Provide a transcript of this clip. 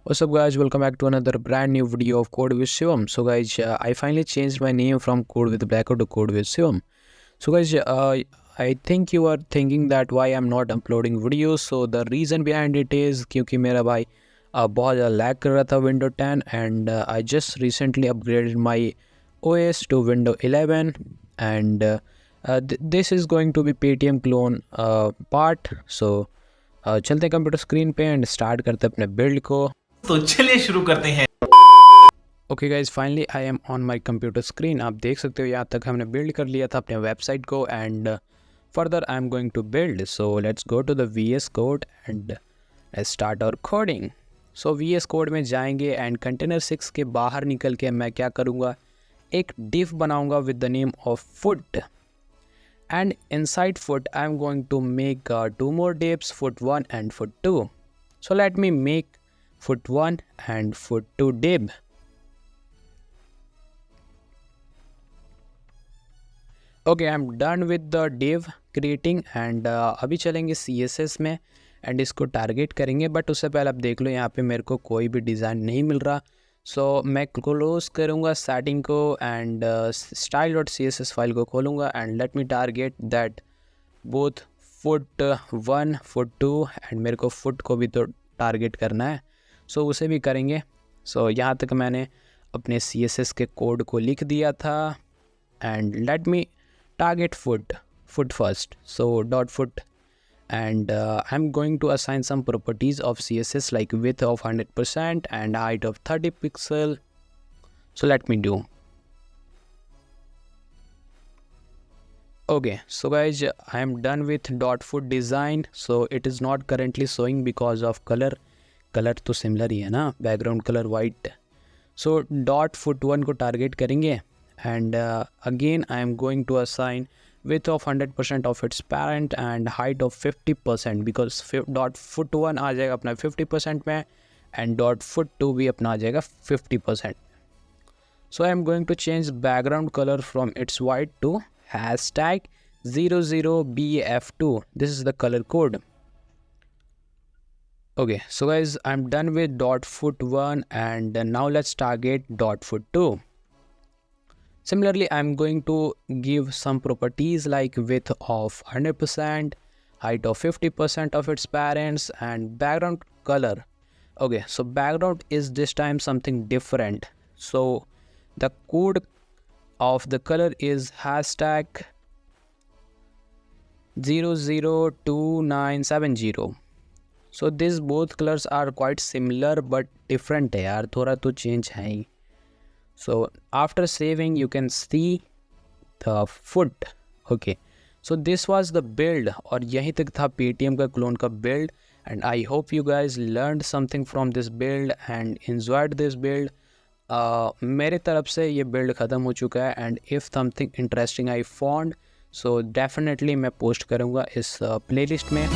What's up guys, welcome back to another brand new video of Code with Shivam. So guys, I finally changed my name from Code with Blackout to Code with Shivam. So guys, I think you are thinking that why I'm not uploading videos. So the reason behind it is क्योंकि मेरा भाई बहुत ज़्यादा lag कर रहा था Windows 10 and I just recently upgraded my OS to Windows 11 and this is going to be Paytm clone part. So चलते हैं कंप्यूटर स्क्रीन पे एंड स्टार्ट करते हैं अपने बिल्ड को. तो चलिए शुरू करते हैं. Okay guys, finally I am on my computer screen. आप देख सकते हो यहाँ तक हमने बिल्ड कर लिया था अपने वेबसाइट को and further I am going to build. So let's go to the VS code and let's start our coding. So VS code में जाएंगे एंड कंटेनर 6 के बाहर निकल के मैं क्या करूँगा, एक डिफ बनाऊँगा with the name of foot and inside foot I am going to make two more divs, foot 1 and foot 2. So let me make foot 1 and foot 2 div. Okay, I'm done with the div creating and अभी चलेंगे CSS में and इसको target करेंगे. But उससे पहले आप देख लो यहाँ पे मेरे को कोई भी डिज़ाइन नहीं मिल रहा. सो मैं क्लोज करूँगा सेटिंग को एंड style.css फाइल को खोलूँगा and let me target that both foot 1 foot 2 and मेरे को फुट को भी तो टारगेट करना है. सो उसे भी करेंगे. सो यहाँ तक मैंने अपने CSS के कोड को लिख दिया था and let me target foot first. So dot foot and I'm going to assign some properties of CSS like width of 100% and height of 30 pixel. So let me do. Okay, so guys, I am done with dot foot design. So it is not currently showing because of color तो similar ही है ना, background color white. So dot foot 1 को target करेंगे and again I am going to assign width of 100% of its parent and height of 50% because dot foot 1 आ जाएगा अपना 50% में and dot foot 2 भी अपना आ जाएगा 50%. So I am going to change background color from its white to hashtag 00BF2. This is the color code. Okay, so guys, I'm done with dot foot 1 and now let's target dot foot 2. Similarly, I'm going to give some properties like width of 100%, height of 50% of its parents and background color. Okay, so background is this time something different. So the code of the color is hashtag 002970. So these both colors are quite similar but different है यार, थोड़ा तो change है ही. So after saving you can see the foot. Okay, so this was the build और यहीं तक था Paytm का क्लोन का build and I hope you guys learned something from this build and enjoyed this build. मेरे तरफ से ये build ख़त्म हो चुका है and if something interesting I found so definitely मैं post करूँगा इस playlist में.